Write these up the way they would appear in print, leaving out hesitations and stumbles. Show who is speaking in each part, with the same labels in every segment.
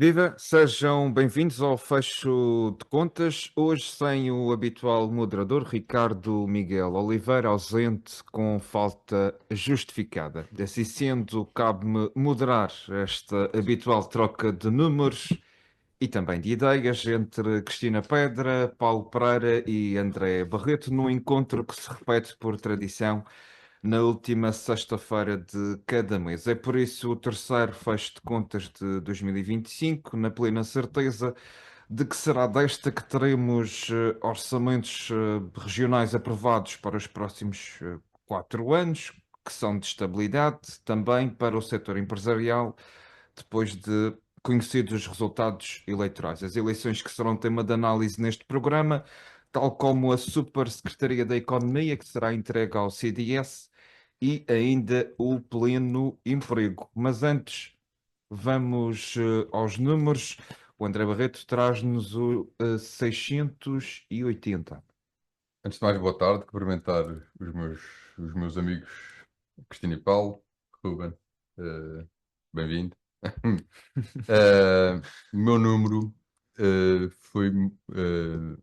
Speaker 1: Viva, sejam bem-vindos ao Fecho de Contas. Hoje sem o habitual moderador, Ricardo Miguel Oliveira, ausente com falta justificada. Assim sendo, cabe-me moderar esta habitual troca de números e também de ideias entre Cristina Pedra, Paulo Pereira e André Barreto, num encontro que se repete por tradição na última sexta-feira de cada mês. É por isso o terceiro fecho de contas de 2025, na plena certeza de que será desta que teremos orçamentos regionais aprovados para os próximos 4 anos, que são de estabilidade, também para o setor empresarial, depois de conhecidos os resultados eleitorais. As eleições que serão tema de análise neste programa, tal como a Super Secretaria da Economia, que será entregue ao CDS, e ainda o pleno emprego. Mas antes, vamos aos números. O André Barreto traz-nos o 680.
Speaker 2: Antes de mais, boa tarde. Cumprimentar os meus amigos Cristina e Paulo. Ruben, bem-vindo. O meu número foi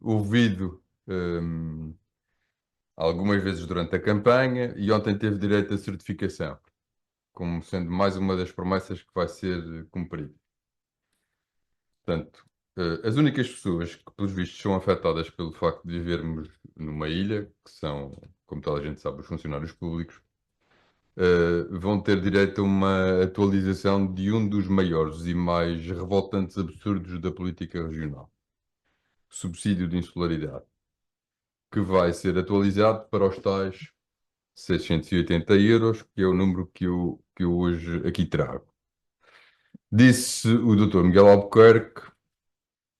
Speaker 2: ouvido algumas vezes durante a campanha e ontem teve direito à certificação, como sendo mais uma das promessas que vai ser cumprida. Portanto, as únicas pessoas que, pelos vistos, são afetadas pelo facto de vivermos numa ilha, que são, como toda a gente sabe, os funcionários públicos, vão ter direito a uma atualização de um dos maiores e mais revoltantes absurdos da política regional: subsídio de insularidade, que vai ser atualizado para os tais 680 euros, que é o número que eu hoje aqui trago. Disse o Dr. Miguel Albuquerque: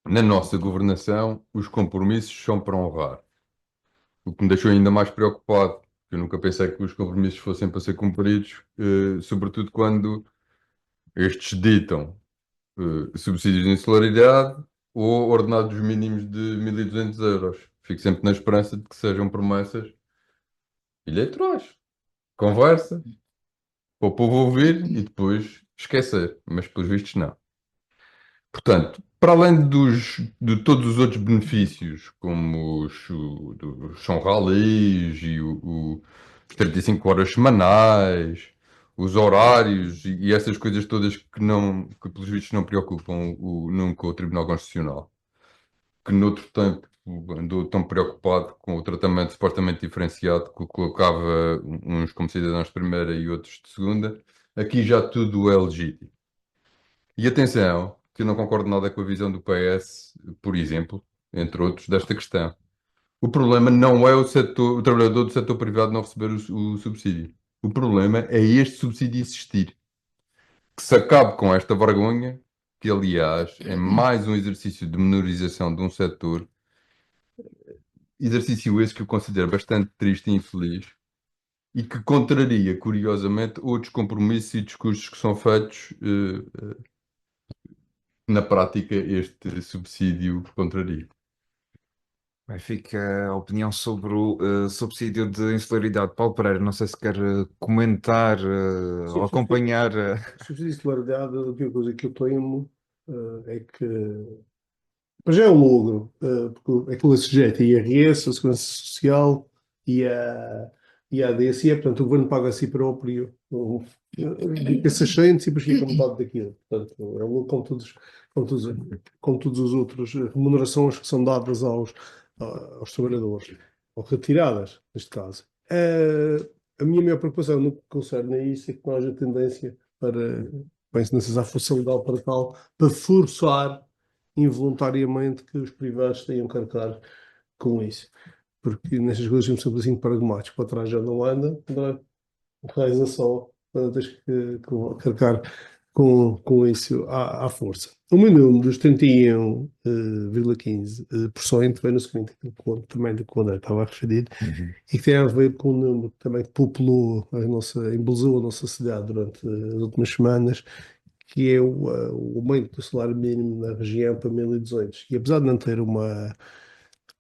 Speaker 2: na nossa governação, os compromissos são para honrar. O que me deixou ainda mais preocupado, porque eu nunca pensei que os compromissos fossem para ser cumpridos, sobretudo quando estes ditam subsídios de insularidade ou ordenados mínimos de 1.200 euros. Fico sempre na esperança de que sejam promessas eleitorais. Conversa, para o povo ouvir e depois esquecer. Mas, pelos vistos, não. Portanto, para além de todos os outros benefícios, como dos São Rallies e os 35 horas semanais, os horários e essas coisas todas que pelos vistos não preocupam nunca o Tribunal Constitucional, que noutro tempo andou tão preocupado com o tratamento supostamente diferenciado que colocava uns como cidadãos de primeira e outros de segunda, aqui já tudo é legítimo. E atenção, que eu não concordo nada com a visão do PS, por exemplo, entre outros, desta questão. O problema não é o trabalhador do setor privado não receber o subsídio. O problema é este subsídio existir. Que se acabe com esta vergonha, que aliás é mais um exercício de menorização de um setor, exercício esse que eu considero bastante triste e infeliz, e que contraria, curiosamente, outros compromissos e discursos que são feitos na prática este subsídio contraria.
Speaker 1: Bem, fica a opinião sobre o subsídio de insularidade. Paulo Pereira, não sei se quer comentar
Speaker 3: Sim,
Speaker 1: ou acompanhar.
Speaker 3: subsídio de escolaridade, a única coisa que eu temo é que, para já é um logro, porque aquilo é sujeito a IRS, a Segurança Social e a ADSE, portanto o governo paga a si próprio, fica 600 e depois fica metade daquilo. Portanto, é um logro com todos os outros remunerações que são dadas aos trabalhadores, ou retiradas, neste caso. A minha maior preocupação no que concerne a isso é que não haja tendência para, penso não sei se há força legal para tal, para forçar involuntariamente que os privados tenham que arcar com isso. Porque nestas coisas somos sempre assim pragmáticos, para trás já não anda, reza só, tens que arcar com isso à força. O meu número dos 31,15% vem no seguinte, também do que o André estava a referir, e que tem a ver com um número que também populou embelezou a nossa cidade durante as últimas semanas, que é o aumento do salário mínimo na região para 1.200. E apesar de não ter uma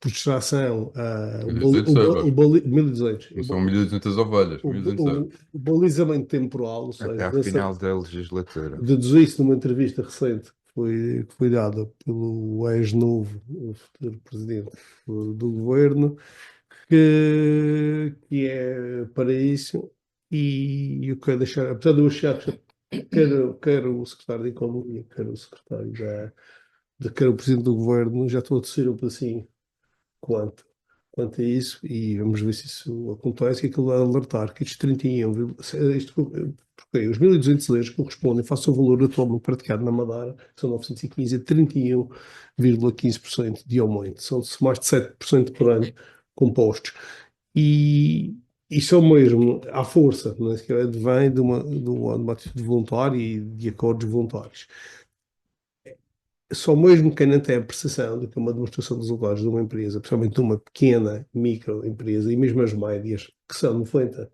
Speaker 3: por distração,
Speaker 2: 1.200 euros.
Speaker 3: 1.200.
Speaker 2: Não são 1.200 ovelhas,
Speaker 3: O,
Speaker 2: 1.200 euros.
Speaker 3: balizamento temporal, ou
Speaker 1: Até
Speaker 3: seja,
Speaker 1: ao final da legislatura.
Speaker 3: deduzi isso numa entrevista recente que que foi dada pelo ex-novo, o futuro presidente do governo, que é para isso, e eu quero deixar, apesar de eu achar que quer o secretário de Economia, quer o secretário quer o presidente do governo, já estou a descer um pedacinho quanto, quanto a isso, e vamos ver se isso acontece, que aquilo vai alertar que estes 31, porque os 1.200 euros correspondem, face ao valor atualmente praticado na Madeira, que são 915, a 31,15% de aumento, são mais de 7% por ano compostos. E isso é o mesmo, à força, não é? Que vem de uma atitude voluntária e de acordos voluntários. Só mesmo quem não tem a percepção de que uma demonstração de resultados de uma empresa, principalmente de uma pequena microempresa e mesmo as médias, que são 95%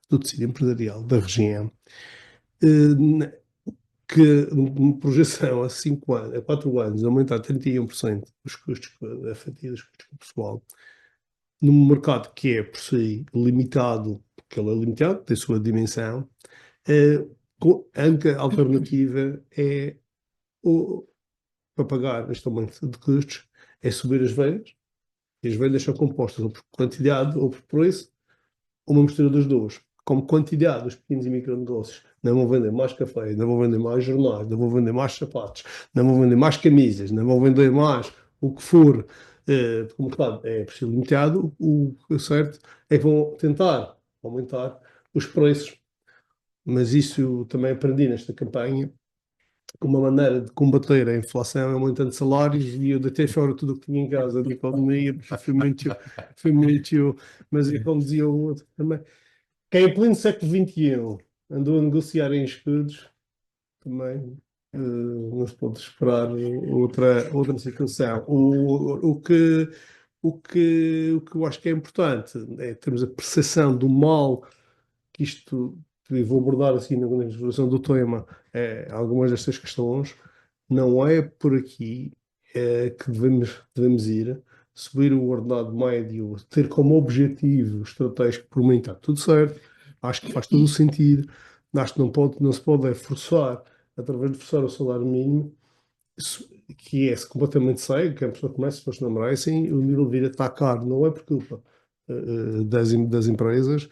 Speaker 3: do tecido empresarial da região, que uma projeção a 5 anos, a 4 anos, aumentar 31% os custos, a fatia dos custos do pessoal, num mercado que é por si limitado, porque ele é limitado, tem a sua dimensão, a única alternativa é para pagar este aumento de custos é subir as vendas, e as vendas são compostas ou por quantidade ou por preço, uma mistura das duas. Como quantidade, os pequenos e micronegócios não vão vender mais café, não vão vender mais jornais, não vão vender mais sapatos, não vão vender mais camisas, não vão vender mais o que for, porque o mercado é preciso limitado, o certo é que vão tentar aumentar os preços. Mas isso também aprendi nesta campanha. Uma maneira de combater a inflação é aumentando salários, e eu deitei fora tudo o que tinha em casa de economia, porque foi muito, mas como dizia o outro também, quem em pleno século XXI andou a negociar em escudos, também não se pode esperar outra situação. O que eu acho que é importante é termos a percepção do mal que isto, e vou abordar assim na exploração do tema, algumas destas questões, não é por aqui que devemos ir. Subir o ordenado médio, ter como objetivo estratégico, por mim está tudo certo, acho que faz todo o sentido, acho que não se pode forçar, através de forçar o salário mínimo, que é completamente cego, que a pessoa começa, se fosse namorar, assim, o nível de vida está caro, não é por culpa das empresas.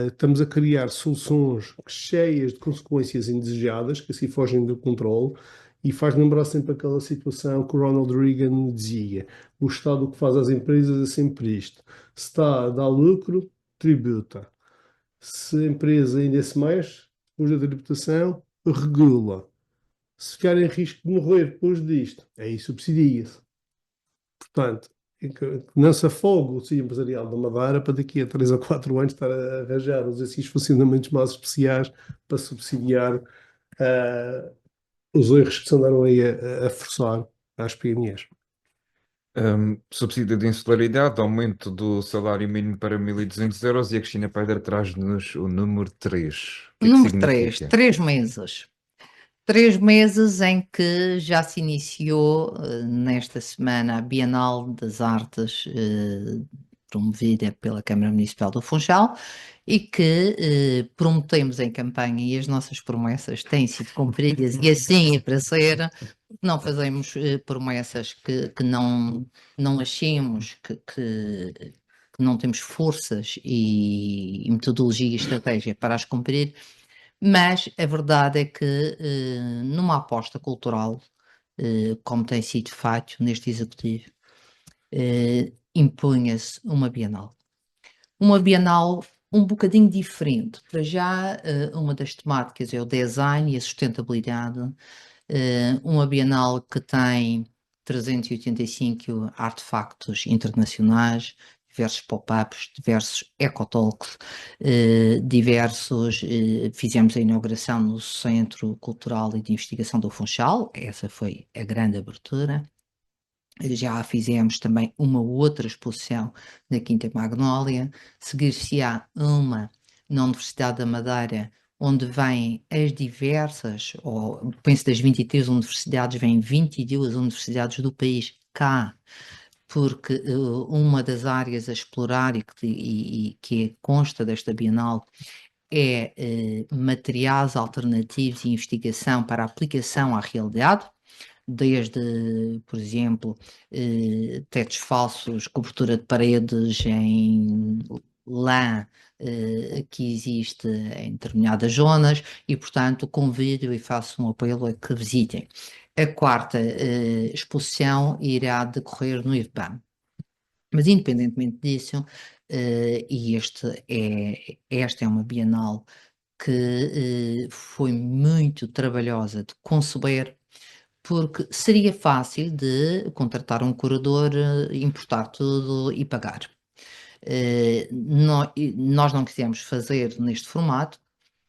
Speaker 3: Estamos a criar soluções cheias de consequências indesejadas, que assim fogem do controle, e faz lembrar sempre aquela situação que o Ronald Reagan dizia: o Estado o que faz às empresas é sempre isto, se está a dar lucro, tributa, se a empresa ainda se mexe, depois da tributação, regula, se ficar em risco de morrer depois disto, aí subsidia-se. Portanto, que não se afogue o tecido empresarial da Madeira para daqui a 3 ou 4 anos estar a arranjar os esses funcionamentos mais especiais para subsidiar os erros que se andaram aí a forçar às PMEs.
Speaker 1: Subsídio de insularidade, aumento do salário mínimo para 1.200 euros, e a Cristina Pedra traz-nos o número 3. O que é que
Speaker 4: Número 3,
Speaker 1: significa?
Speaker 4: 3 meses. 3 meses em que já se iniciou nesta semana a Bienal das Artes, promovida pela Câmara Municipal do Funchal, e que prometemos em campanha, e as nossas promessas têm sido cumpridas, e assim é para ser. Não fazemos promessas que não achemos que não temos forças e metodologia e estratégia para as cumprir. Mas a verdade é que, numa aposta cultural, como tem sido feito neste executivo, impunha-se uma Bienal. Uma Bienal um bocadinho diferente. Para já, uma das temáticas é o design e a sustentabilidade. Uma Bienal que tem 385 artefactos internacionais, diversos pop-ups, diversos ecotalks, fizemos a inauguração no Centro Cultural e de Investigação do Funchal, essa foi a grande abertura. Já fizemos também uma outra exposição na Quinta Magnólia, seguir-se-á uma na Universidade da Madeira, onde vêm as diversas, ou penso das 23 universidades, vêm 22 universidades do país cá, porque uma das áreas a explorar e que consta desta Bienal é materiais alternativos e investigação para aplicação à realidade, desde, por exemplo, tetos falsos, cobertura de paredes em lã, que existe em determinadas zonas e, portanto, convido e faço um apelo a que visitem. A quarta exposição irá decorrer no IFBAM. Mas, independentemente disso, e esta é uma Bienal que foi muito trabalhosa de conceber, porque seria fácil de contratar um curador, importar tudo e pagar. Nós não quisemos fazer neste formato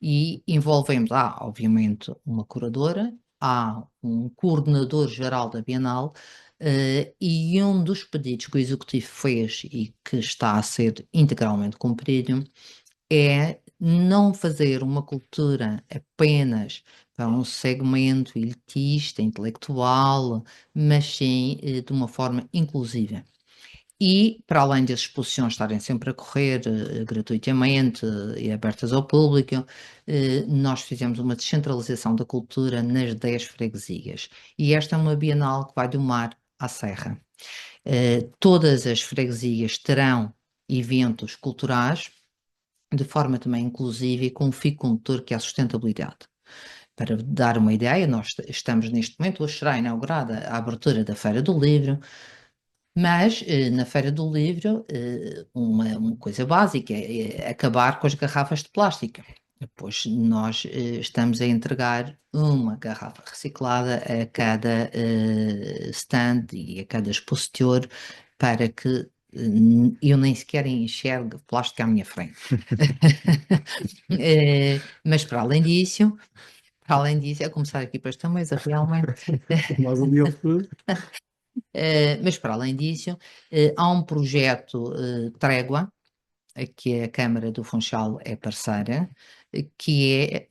Speaker 4: e envolvemos, obviamente, uma curadora, há um coordenador geral da Bienal, e um dos pedidos que o Executivo fez e que está a ser integralmente cumprido é não fazer uma cultura apenas para um segmento elitista, intelectual, mas sim de uma forma inclusiva. E, para além das exposições estarem sempre a correr gratuitamente e abertas ao público, nós fizemos uma descentralização da cultura nas 10 freguesias. E esta é uma Bienal que vai do mar à serra. Todas as freguesias terão eventos culturais, de forma também inclusiva e com um fio condutor que é a sustentabilidade. Para dar uma ideia, nós estamos neste momento, hoje será inaugurada a abertura da Feira do Livro, mas na Feira do Livro uma coisa básica é acabar com as garrafas de plástico. Depois nós estamos a entregar uma garrafa reciclada a cada stand e a cada expositor para que eu nem sequer enxergue plástico à minha frente. Mas para além disso, é começar aqui para esta mesa realmente.
Speaker 3: Mais um dia ao futuro.
Speaker 4: Mas para além disso, há um projeto Trégua, que a Câmara do Funchal é parceira, que é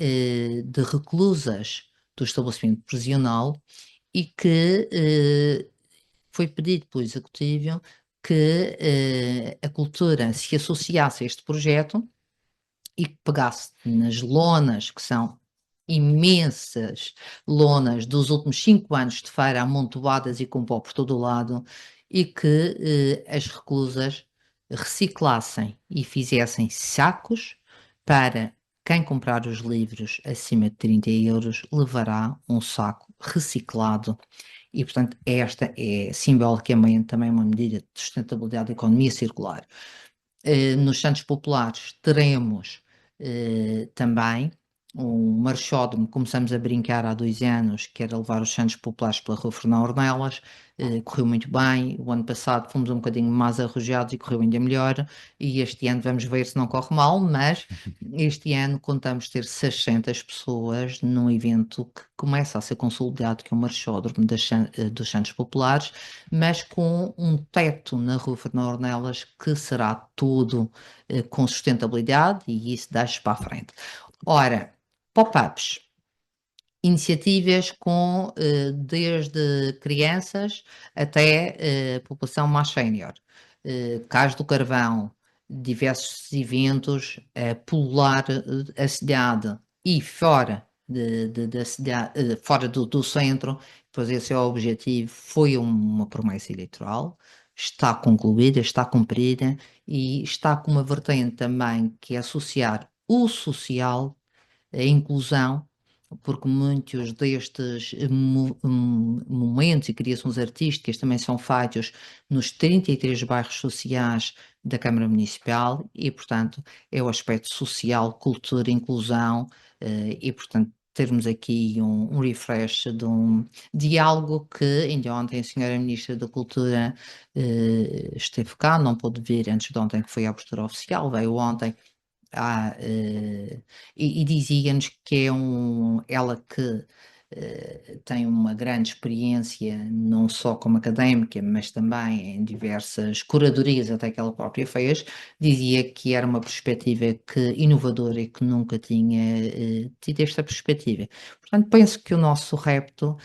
Speaker 4: de reclusas do estabelecimento prisional e que foi pedido pelo Executivo que a cultura se associasse a este projeto e que pegasse nas lonas, que são imensas lonas dos últimos 5 anos de feira, amontoadas e com pó por todo o lado, e que as reclusas reciclassem e fizessem sacos para quem comprar os livros acima de 30 euros levará um saco reciclado. E, portanto, esta é simbolicamente também uma medida de sustentabilidade da economia circular. Nos Santos Populares teremos também um marchódromo, começamos a brincar há 2 anos, que era levar os Santos Populares pela Rua Fernão Ornelas, correu muito bem, o ano passado fomos um bocadinho mais arrojados e correu ainda melhor, e este ano vamos ver se não corre mal, mas este ano contamos ter 600 pessoas num evento que começa a ser consolidado, que é o marchódromo dos Santos Populares, mas com um teto na Rua Fernão Ornelas que será tudo com sustentabilidade e isso dá-se para a frente. Ora, pop-ups, iniciativas com desde crianças até população mais sénior. Cais do Carvão, diversos eventos a pular a cidade e fora da cidade, fora do centro, pois esse é o objetivo, foi uma promessa eleitoral, está concluída, está cumprida e está com uma vertente também que é associar o social, a inclusão, porque muitos destes momentos e criações artísticas também são feitos nos 33 bairros sociais da Câmara Municipal e, portanto, é o aspecto social, cultura, inclusão e, portanto, termos aqui um refresh de algo que ainda ontem a senhora Ministra da Cultura esteve cá, não pôde vir antes de ontem, que foi a abertura oficial, veio ontem. E dizia-nos que é ela que tem uma grande experiência, não só como académica, mas também em diversas curadorias, até que ela própria fez, dizia que era uma perspectiva inovadora e que nunca tinha tido esta perspectiva. Portanto, penso que o nosso repto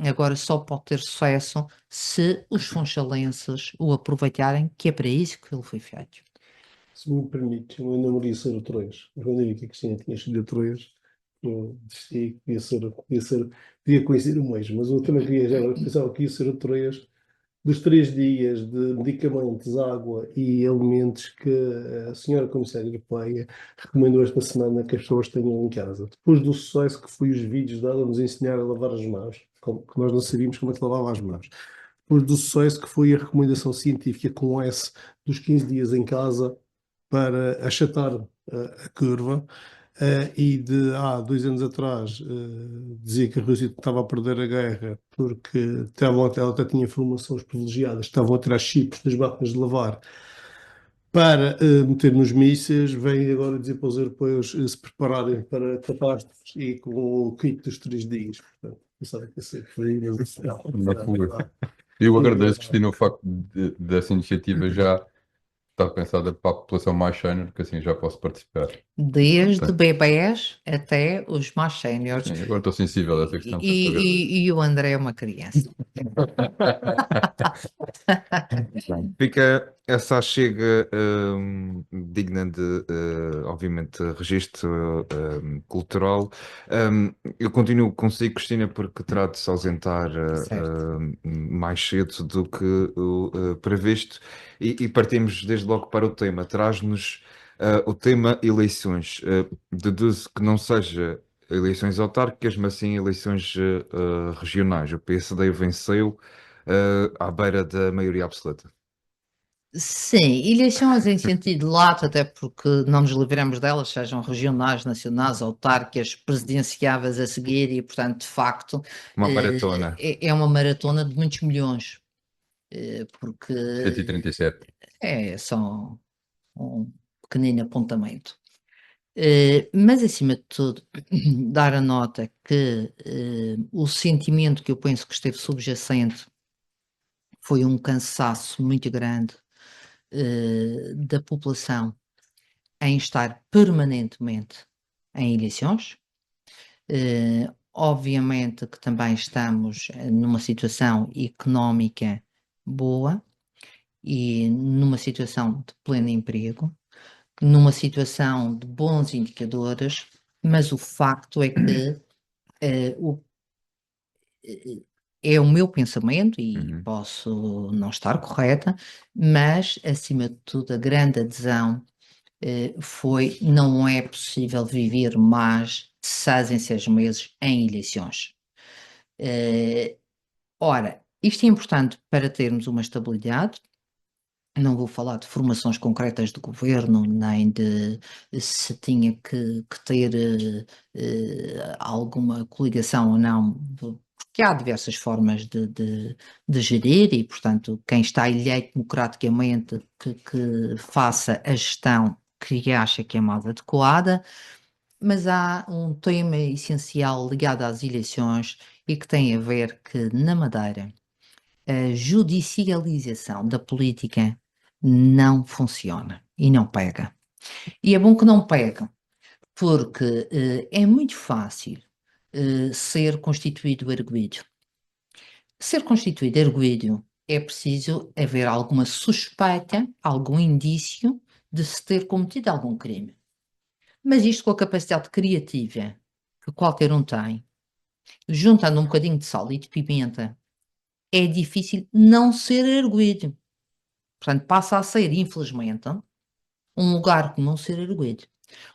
Speaker 4: agora só pode ter sucesso se os funchalenses o aproveitarem, que é para isso que ele foi feito.
Speaker 3: Se me permite, eu ainda não queria ser o Troias. Mas quando eu vi que a Cristina tinha escolhido o Troias, eu desisti, queria conhecer o mesmo, mas eu também queria, já pensava que ia ser o Troias dos 3 dias de medicamentos, água e alimentos que a senhora Comissária Europeia recomendou esta semana que as pessoas tenham em casa. Depois do sucesso que foi os vídeos dela nos ensinar a lavar as mãos, que nós não sabíamos como é que lavava as mãos. Depois do sucesso que foi a recomendação científica com S dos 15 dias em casa para achatar a curva. E de há 2 anos atrás dizia que a Rússia estava a perder a guerra porque ela até tinha informações privilegiadas, estavam a tirar chips das máquinas de lavar para meter nos mísseis, vem agora dizer para os europeus se prepararem para catástrofes e com o kit dos 3 dias. Portanto, pensava que ia ser frio, mas
Speaker 2: Na fuga. Eu agradeço, Cristina, o facto dessa iniciativa já estar pensada para a população mais sénior, que assim já posso participar.
Speaker 4: Desde
Speaker 2: Sim.
Speaker 4: bebés até os mais séniores.
Speaker 2: Sim, agora estou sensível a essa questão. portanto, agradeço.
Speaker 4: E o André é uma criança.
Speaker 1: Fica essa chega digna de, obviamente, registro cultural. Eu continuo consigo, Cristina, porque trato de se ausentar
Speaker 4: Certo.
Speaker 1: mais cedo do que o previsto e partimos desde logo para o tema. Traz-nos o tema eleições. Deduzo que não seja eleições autárquicas, mas sim eleições regionais. O PSD venceu à beira da maioria absoluta.
Speaker 4: Sim, eleições em sentido lato, até porque não nos livramos delas, sejam regionais, nacionais, autárquicas, presidenciáveis a seguir, e portanto, de facto,
Speaker 1: Uma maratona.
Speaker 4: é uma maratona de muitos milhões, porque
Speaker 2: 137.
Speaker 4: é só um pequenino apontamento. Mas, acima de tudo, dar a nota que o sentimento que eu penso que esteve subjacente foi um cansaço muito grande da população em estar permanentemente em eleições. Obviamente que também estamos numa situação económica boa e numa situação de pleno emprego, numa situação de bons indicadores, mas o facto é que é o meu pensamento e
Speaker 1: Uhum.
Speaker 4: posso não estar correta, mas acima de tudo a grande adesão foi não é possível viver mais de 6 em 6 meses em eleições. Ora, isto é importante para termos uma estabilidade. Não vou falar de formações concretas de governo, nem de se tinha que ter alguma coligação ou não, porque há diversas formas de gerir e, portanto, quem está eleito democraticamente que faça a gestão que acha que é mais adequada, mas há um tema essencial ligado às eleições e que tem a ver que, na Madeira, a judicialização da política não funciona e não pega. E é bom que não pega, porque é muito fácil ser constituído arguido. Ser constituído arguido é preciso haver alguma suspeita, algum indício de se ter cometido algum crime. Mas isto com a capacidade criativa que qualquer um tem, juntando um bocadinho de sal e de pimenta, é difícil não ser arguido. Portanto, passa a ser, infelizmente, um lugar comum ser arguido.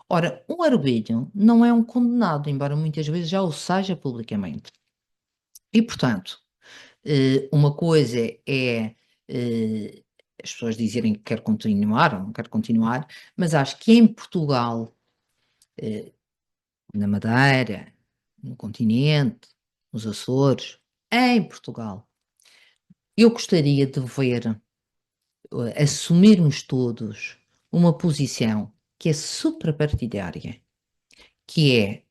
Speaker 4: Ora, um arguido não é um condenado, embora muitas vezes já o seja publicamente. E, portanto, uma coisa é as pessoas dizerem que quer continuar ou não quer continuar, mas acho que em Portugal, na Madeira, no continente, nos Açores, em Portugal, eu gostaria de ver assumirmos todos uma posição que é suprapartidária, que é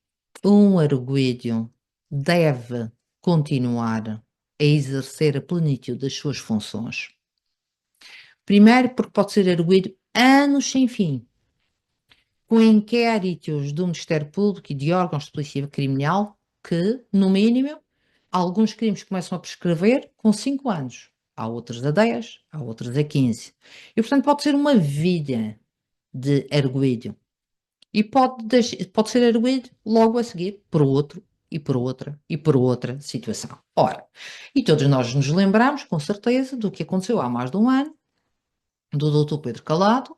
Speaker 4: um arguido deve continuar a exercer a plenitude das suas funções. Primeiro, porque pode ser arguido anos sem fim, com inquéritos do Ministério Público e de órgãos de polícia criminal que, no mínimo, alguns crimes começam a prescrever com 5 anos. Há outros a 10, há outros a 15. E, portanto, pode ser uma vida de arguido. E pode ser arguido logo a seguir por outro, e por outra, e por outra situação. Ora, e todos nós nos lembramos, com certeza, do que aconteceu há mais de um ano, do Dr. Pedro Calado,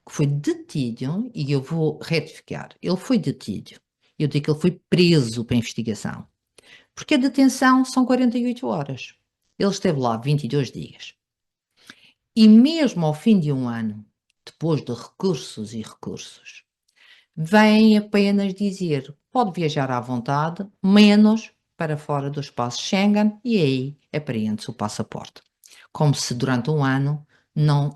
Speaker 4: que foi detido, e eu vou retificar, ele foi detido. Eu digo que ele foi preso para investigação. Porque a detenção são 48 horas. Ele esteve lá 22 dias. E mesmo ao fim de um ano, depois de recursos e recursos, vem apenas dizer, pode viajar à vontade, menos para fora do espaço Schengen, e aí apreende-se o passaporte. Como se durante um ano,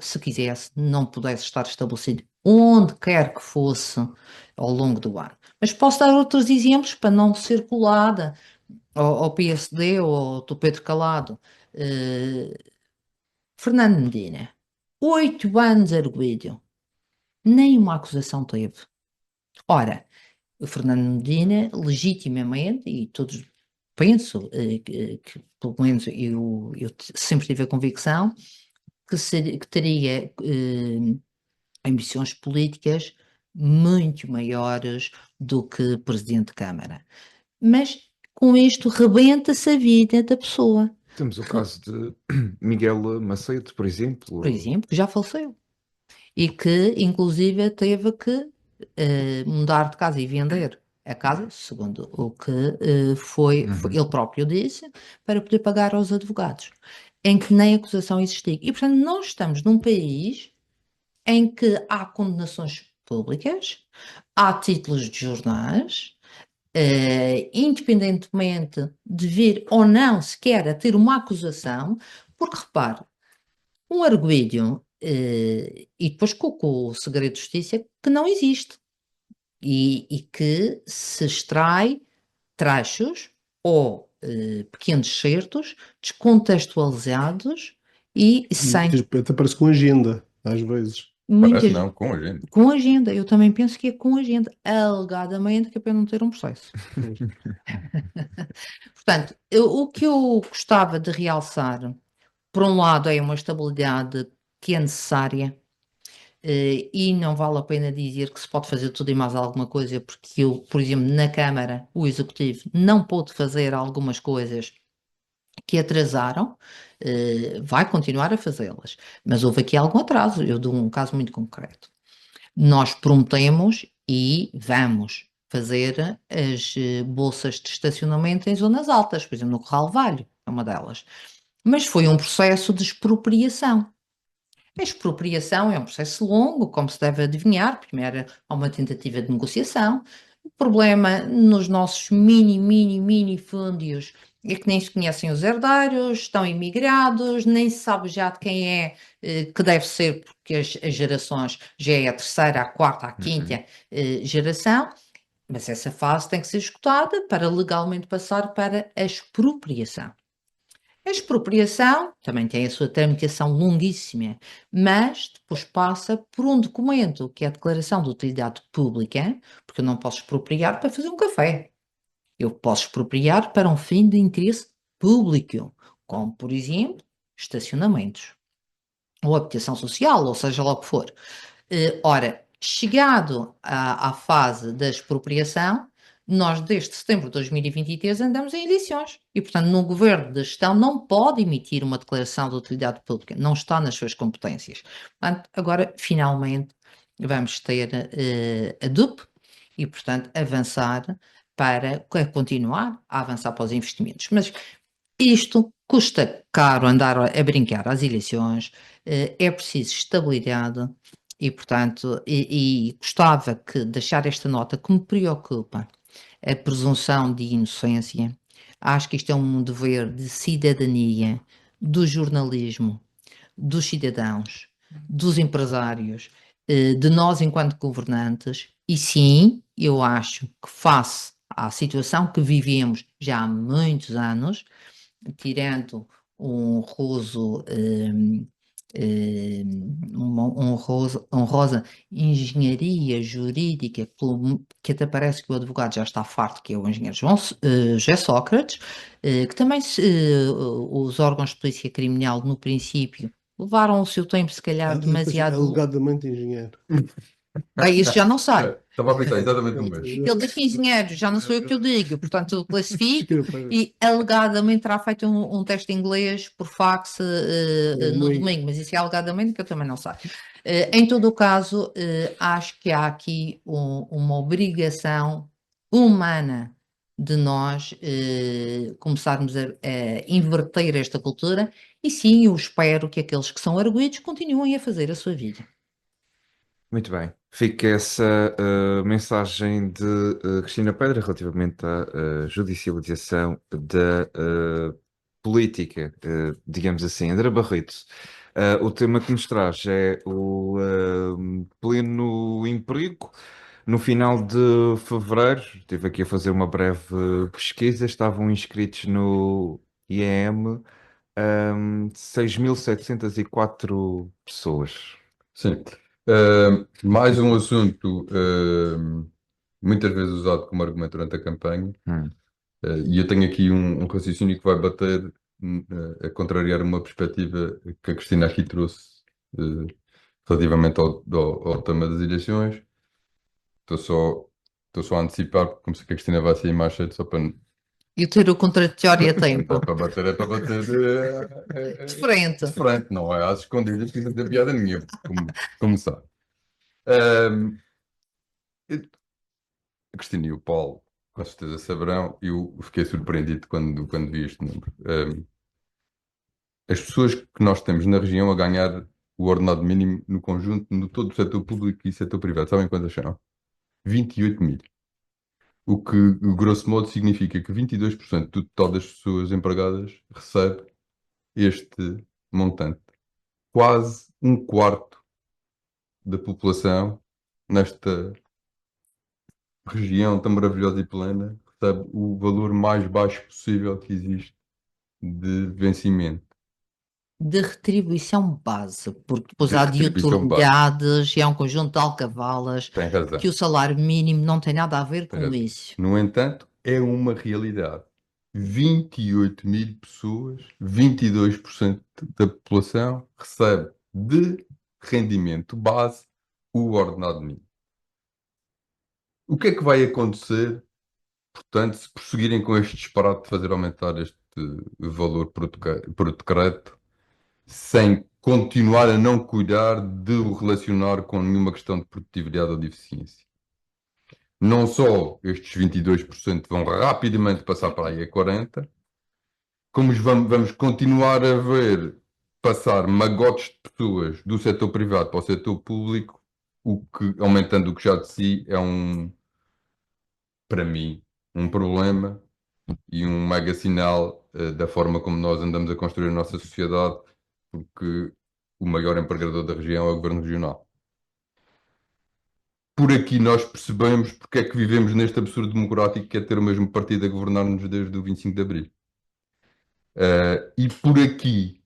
Speaker 4: se quisesse, não pudesse estar estabelecido onde quer que fosse ao longo do ano. Mas posso dar outros exemplos para não ser colada ao PSD ou ao Pedro Calado. Fernando Medina, 8 anos arguido, nem uma acusação teve. Ora, o Fernando Medina, legitimamente, e todos penso que pelo menos eu sempre tive a convicção que teria ambições políticas muito maiores do que Presidente de Câmara. Mas com isto rebenta-se a vida da pessoa.
Speaker 1: Temos o caso de Miguel Macedo, por exemplo.
Speaker 4: Por exemplo, que já faleceu. E que, inclusive, teve que mudar de casa e vender a casa, segundo o que foi ele próprio disse, para poder pagar aos advogados, em que nem acusação existia. E, portanto, nós estamos num país em que há condenações públicas, há títulos de jornais, independentemente de vir ou não sequer a ter uma acusação, porque repare, um arguído e depois com o segredo de justiça que não existe e que se extrai trechos ou pequenos certos descontextualizados e sem
Speaker 3: Até parece com agenda, às vezes.
Speaker 2: Parece não, com a gente.
Speaker 4: com agenda. Eu também penso que é com agenda, alegadamente, que é para não ter um processo. Portanto, o que eu gostava de realçar, por um lado, é uma estabilidade que é necessária, e não vale a pena dizer que se pode fazer tudo e mais alguma coisa, porque eu, por exemplo, na Câmara, o Executivo não pôde fazer algumas coisas que atrasaram, vai continuar a fazê-las, mas houve aqui algum atraso. Eu dou um caso muito concreto. Nós prometemos e vamos fazer as bolsas de estacionamento em zonas altas, por exemplo, no Corral Velho, é uma delas. Mas foi um processo de expropriação. A expropriação é um processo longo, como se deve adivinhar. Primeiro há uma tentativa de negociação. O problema nos nossos mini fundos é que nem se conhecem os herdeiros, estão imigrados, nem se sabe já de quem é que deve ser, porque as gerações já é a terceira, a quarta, a quinta geração. Mas essa fase tem que ser esgotada para legalmente passar para a expropriação. A expropriação também tem a sua tramitação longuíssima, mas depois passa por um documento, que é a Declaração de Utilidade Pública, porque eu não posso expropriar para fazer um café. Eu posso expropriar para um fim de interesse público, como, por exemplo, estacionamentos, ou habitação social, ou seja lá o que for. Ora, chegado à fase da expropriação, nós desde setembro de 2023 andamos em eleições e, portanto, no governo de gestão não pode emitir uma declaração de utilidade pública, não está nas suas competências. Portanto, agora, finalmente, vamos ter a DUP e, portanto, avançar para continuar a avançar para os investimentos. Mas isto custa caro andar a brincar às eleições, é preciso estabilidade. E, portanto, gostava que deixar esta nota que me preocupa, a presunção de inocência. Acho que isto é um dever de cidadania, do jornalismo, dos cidadãos, dos empresários, de nós enquanto governantes. E sim, eu acho que face à situação que vivemos já há muitos anos, tirando um honroso honrosa engenharia jurídica, que até parece que o advogado já está farto, que é o engenheiro José Sócrates, que também os órgãos de polícia criminal, no princípio, levaram o seu tempo, se calhar, demasiado...
Speaker 3: Alegadamente engenheiro.
Speaker 4: Isso já não sei.
Speaker 2: Estava a pensar exatamente no mesmo.
Speaker 4: Ele diz que engenheiro, já não sou eu que o digo, portanto eu classifico e alegadamente terá feito um teste de inglês por fax no domingo, mas isso é alegadamente que eu também não sei. Em todo o caso, acho que há aqui uma obrigação humana de nós começarmos a inverter esta cultura e sim, eu espero que aqueles que são arguidos continuem a fazer a sua vida.
Speaker 1: Muito bem. Fica essa mensagem de Cristina Pedra relativamente à judicialização da política, digamos assim. André Barreto, o tema que nos traz é o pleno emprego. No final de fevereiro, estive aqui a fazer uma breve pesquisa, estavam inscritos no IEM 6.704 pessoas.
Speaker 2: Sim. Mais um assunto muitas vezes usado como argumento durante a campanha, e eu tenho aqui um raciocínio que vai bater a contrariar uma perspectiva que a Cristina aqui trouxe relativamente ao tema das eleições. Estou só a antecipar, porque como sei que a Cristina vai sair mais cedo, só para.
Speaker 4: E ter o contraditório a tempo.
Speaker 2: É para bater
Speaker 4: De frente.
Speaker 2: de frente, não é às escondidas, que não tem piada nenhuma, como sabe. A Cristina e o Paulo, com certeza saberão, eu fiquei surpreendido quando vi este número. As pessoas que nós temos na região a ganhar o ordenado mínimo no conjunto, no todo o setor público e setor privado, sabem quantas são? 28 mil. O que, grosso modo, significa que 22% do total das pessoas empregadas recebe este montante. Quase um quarto da população nesta região tão maravilhosa e plena recebe o valor mais baixo possível que existe de vencimento.
Speaker 4: De retribuição base, porque depois
Speaker 2: De
Speaker 4: há de
Speaker 2: retribuição base.
Speaker 4: utilidades e há um conjunto de alcavalas
Speaker 2: Tem razão.
Speaker 4: que o salário mínimo não tem nada a ver
Speaker 2: Tem
Speaker 4: com
Speaker 2: razão.
Speaker 4: isso.
Speaker 2: No entanto, é uma realidade. 28 mil pessoas, 22% da população, recebe de rendimento base o ordenado mínimo. O que é que vai acontecer, portanto, se prosseguirem com este disparate de fazer aumentar este valor por decreto, sem continuar a não cuidar de o relacionar com nenhuma questão de produtividade ou de eficiência? Não só estes 22% vão rapidamente passar para aí a 40%, como vamos continuar a ver passar magotes de pessoas do setor privado para o setor público, o que, aumentando o que já de si, é para mim, um problema e um mega sinal da forma como nós andamos a construir a nossa sociedade, porque o maior empregador da região é o Governo Regional. Por aqui nós percebemos porque é que vivemos neste absurdo democrático que é ter o mesmo partido a governar-nos desde o 25 de Abril. E por aqui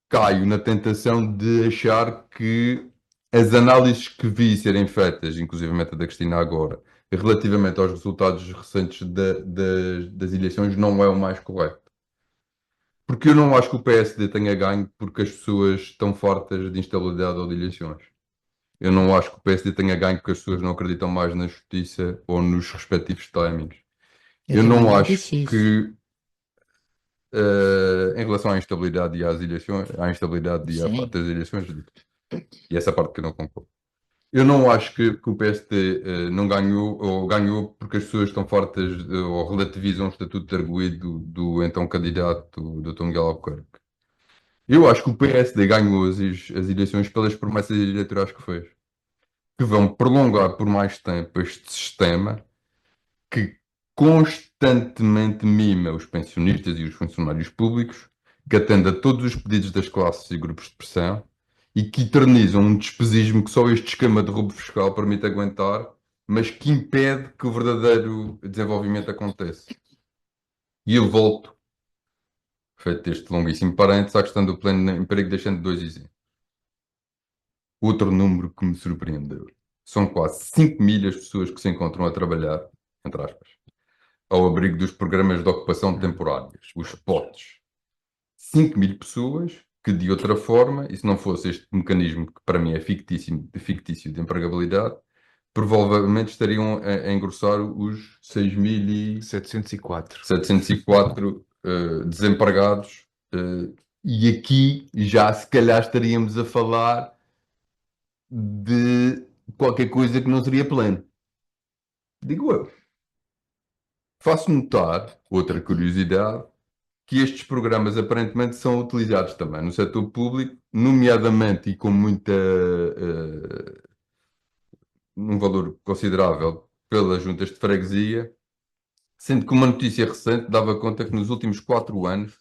Speaker 2: caio na tentação de achar que as análises que vi serem feitas, inclusivamente a da Cristina agora, relativamente aos resultados recentes das eleições, não é o mais correto. Porque eu não acho que o PSD tenha ganho porque as pessoas estão fartas de instabilidade ou de eleições. Eu não acho que o PSD tenha ganho porque as pessoas não acreditam mais na justiça ou nos respectivos timings. Eu não acho que, em relação à instabilidade e às eleições, à instabilidade e à parte das eleições, e essa parte que eu não concordo. Eu não acho que o PSD não ganhou, ou ganhou porque as pessoas estão fartas ou relativizam o estatuto de arguido do então candidato Dr. Miguel Albuquerque. Eu acho que o PSD ganhou as eleições pelas promessas eleitorais que fez, que vão prolongar por mais tempo este sistema que constantemente mima os pensionistas e os funcionários públicos, que atende a todos os pedidos das classes e grupos de pressão e que eternizam um despesismo que só este esquema de roubo fiscal permite aguentar, mas que impede que o verdadeiro desenvolvimento aconteça. E eu volto, feito este longuíssimo parênteses, à questão do pleno emprego, deixando dois exemplos. Outro número que me surpreendeu. São quase 5 mil as pessoas que se encontram a trabalhar, entre aspas, ao abrigo dos programas de ocupação temporárias, os POTs. 5 mil pessoas que de outra forma, e se não fosse este mecanismo que para mim é fictício de empregabilidade, provavelmente estariam a engrossar os
Speaker 1: 704.
Speaker 2: 6.704 desempregados, e aqui já se calhar estaríamos a falar de qualquer coisa que não seria pleno. Digo eu. Faço notar, outra curiosidade, que estes programas aparentemente são utilizados também no setor público, nomeadamente e com um valor considerável pelas juntas de freguesia, sendo que uma notícia recente dava conta que nos últimos 4 anos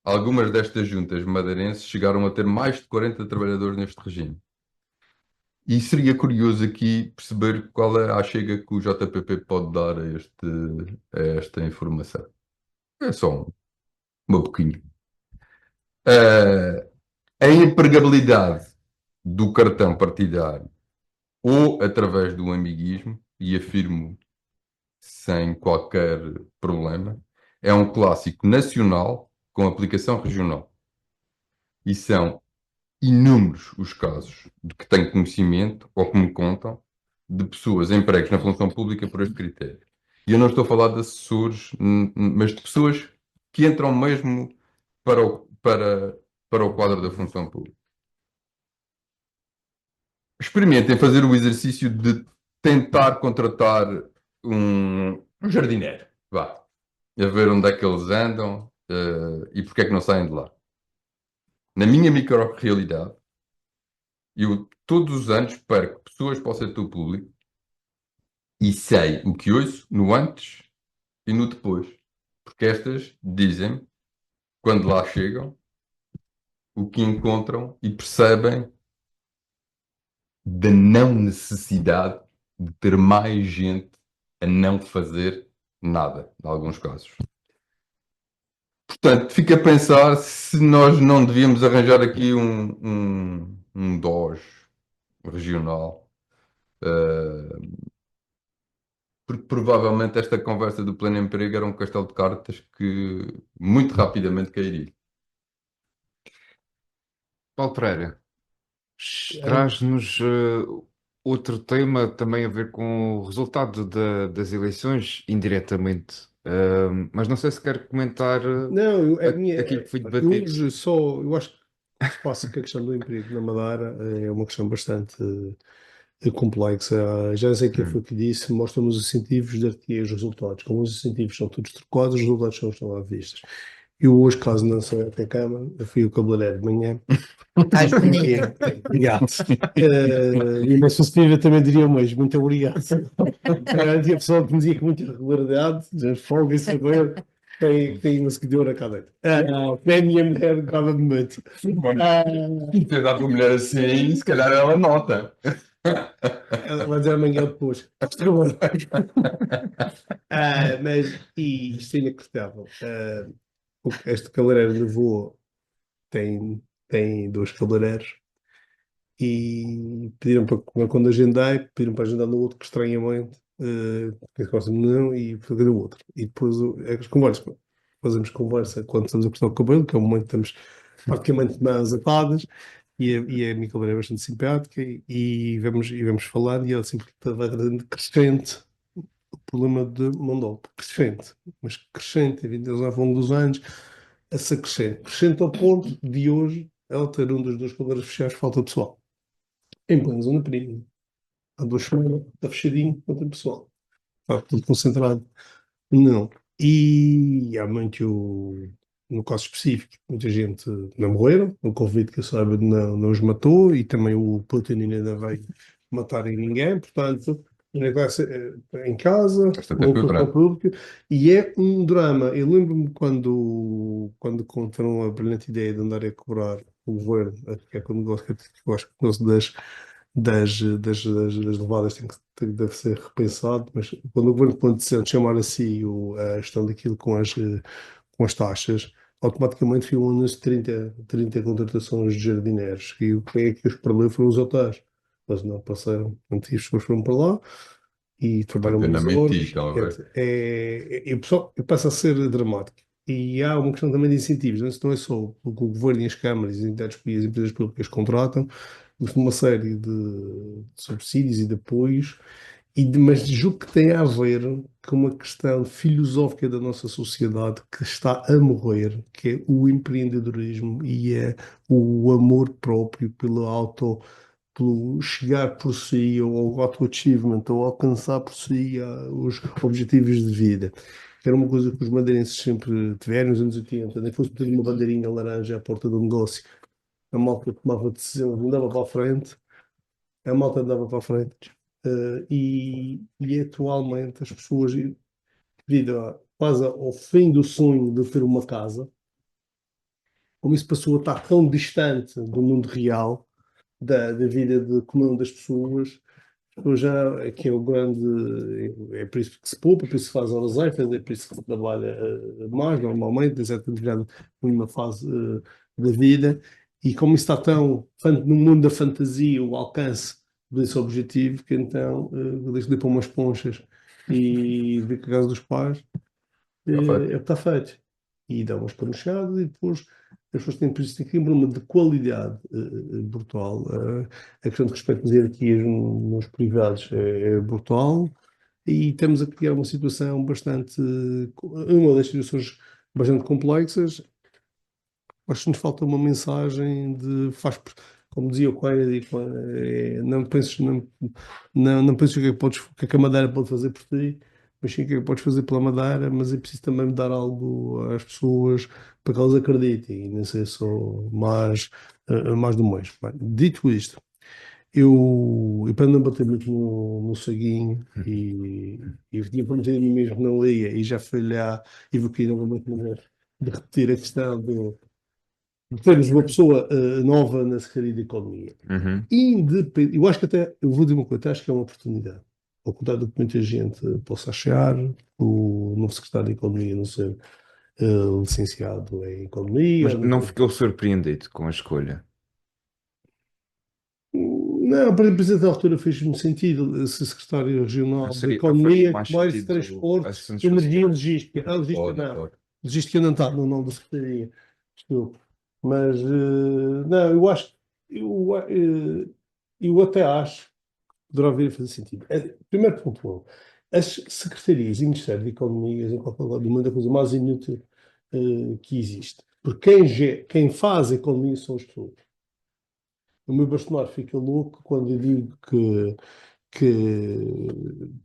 Speaker 2: algumas destas juntas madeirenses chegaram a ter mais de 40 trabalhadores neste regime. E seria curioso aqui perceber qual é a chega que o JPP pode dar a esta informação. É só uma pouquinho. A empregabilidade do cartão partidário ou através do amiguismo, e afirmo sem qualquer problema, é um clássico nacional com aplicação regional. E são inúmeros os casos de que tenho conhecimento, ou que me contam, de pessoas empregues na função pública por este critério. E eu não estou a falar de assessores, mas de pessoas que entram mesmo para o quadro da função pública. Experimentem fazer o exercício de tentar contratar um jardineiro. Vá. A ver onde é que eles andam, e porque é que não saem de lá. Na minha micro-realidade, eu todos os anos perco pessoas para o setor público e sei o que ouço no antes e no depois. Porque estas dizem, quando lá chegam, o que encontram e percebem da não necessidade de ter mais gente a não fazer nada, em alguns casos. Portanto, fica a pensar se nós não devíamos arranjar aqui um DOS regional, porque provavelmente esta conversa do pleno emprego era um castelo de cartas que muito rapidamente cairia.
Speaker 1: Paulo Pereira, traz-nos outro tema também a ver com o resultado das eleições, indiretamente. Mas não sei se quer comentar
Speaker 3: Não,
Speaker 1: aquilo que foi
Speaker 3: eu
Speaker 1: debatido.
Speaker 3: hoje eu acho que o que se passa com a questão do emprego na Madeira é uma questão bastante complexa. Já sei quem foi que disse, mostram-nos os incentivos dar aqui os resultados. Como os incentivos são todos trocados, os resultados não estão à vista. Eu hoje, caso não saia até a cama, eu fui ao cabeleireiro de manhã.
Speaker 4: Estás bonito.
Speaker 3: Obrigado. E na sucessiva também diria o mesmo. Muito obrigado. Tinha pessoal que me dizia com muita regularidade, folga e saber tem uma seguidora cá dentro. É a minha mulher, cada momento.
Speaker 2: Se ter dado uma mulher assim, se calhar ela nota.
Speaker 3: Ela vai dizer amanhã depois. Mas isto é inacreditável. Este cabeleireiro levou, tem 2 cabeleireiros e pediram para, quando agendei, pediram para agendar no outro, que estranhamente, que gosta não, e fazer o outro. E depois as conversas, fazemos conversa quando estamos a cortar o cabelo, que é o momento que estamos praticamente mãos atadas, e a minha cabeleireira é bastante simpática, e vamos falar, e ela sempre vai trazendo crescente o problema de mão de obra. Crescente, mas crescente, ao longo dos anos, essa crescente ao ponto de hoje ela ter um dos 2 cabeleireiros fechados, falta pessoal. Em plena zona pequena. Há 2 semanas, está fechadinho, não tem pessoal. Está tudo concentrado. Não. E há muito, no caso específico, muita gente não morreram. O Covid, que eu saiba, não os matou. E também o Putin ainda vai matar ninguém. Portanto, ainda vai ser em casa, no hospital público. E é um drama. Eu lembro-me quando contaram a brilhante ideia de andar a cobrar o governo, que é quando eu acho que o negócio das levadas deve ser repensado, mas quando o governo decide chamar a si a gestão daquilo com as taxas, automaticamente foi um anúncio de 30 contratações de jardineiros, e o que é que os perdeu foram os hotéis. Eles não passaram, as pessoas foram para lá e trabalham muitas horas. E passa a ser dramático. E há uma questão também de incentivos, não é só o que o governo e as câmaras e as empresas públicas contratam, mas uma série de subsídios e de apoios, mas julgo que tem a ver com uma questão filosófica da nossa sociedade que está a morrer, que é o empreendedorismo e é o amor próprio pelo chegar por si, ou o auto-achievement, ou alcançar por si os objetivos de vida. Era uma coisa que os madeirenses sempre tiveram nos anos 80, nem fosse pedir uma bandeirinha laranja à porta do negócio. A malta tomava decisão, andava para a frente, a malta andava para a frente. E atualmente as pessoas, devido quase ao fim do sonho de ter uma casa, como isso passou a estar tão distante do mundo real, da vida de comum das pessoas, já aqui é o grande, é por isso que se poupa, por isso que se faz horas extras, é por isso que se trabalha mais normalmente, exceto numa fase da vida, e como isso está tão no mundo da fantasia, o alcance desse objetivo, que então deixa de ir para umas ponchas e vir para a casa dos pais,
Speaker 2: Está
Speaker 3: é o
Speaker 2: feito.
Speaker 3: que está feito. E dá umas pernocchadas e depois as pessoas têm, por isso, têm um problema de qualidade brutal. A questão de respeito às hierarquias nos privados é brutal e estamos a criar uma situação bastante, uma das situações bastante complexas. Acho que nos falta uma mensagem como dizia o Coelho, não penses, não penses o que é que a Madeira pode fazer por ti, mas sim o que é que podes fazer pela Madeira, mas é preciso também dar algo às pessoas para que elas acreditem, e não ser só mais do mesmo. Bem, dito isto, eu para não bater muito no ceguinho, e eu tinha prometido a mim mesmo que não lia, e já fui lá e vou aqui novamente de repetir a questão temos uma pessoa nova na Secretaria de Economia.
Speaker 1: Uhum.
Speaker 3: Eu acho que até, eu vou dizer uma coisa, acho que é uma oportunidade. Ao contrário do que muita gente possa achar, o novo Secretário de Economia não ser licenciado em Economia.
Speaker 1: Mas não ficou surpreendido com a escolha?
Speaker 3: Não, para a Presidente da altura fez-me sentido ser Secretário Regional de
Speaker 1: Não faria
Speaker 3: Economia,
Speaker 1: mais
Speaker 3: Comércio,
Speaker 1: sentido
Speaker 3: Transportes,
Speaker 1: assuntos
Speaker 3: Energia e
Speaker 1: sociais?
Speaker 3: Logística. Logística
Speaker 2: Pode,
Speaker 3: não.
Speaker 2: pode.
Speaker 3: Logística não está no nome da Secretaria. Desculpe. Mas, não, eu acho, eu até acho que poderá vir a fazer sentido. Primeiro ponto, as secretarias e Ministério de Economia, em qualquer lugar do mundo, é a coisa mais inútil que existe. Porque quem faz a economia são as pessoas. O meu bastonário fica louco quando eu digo que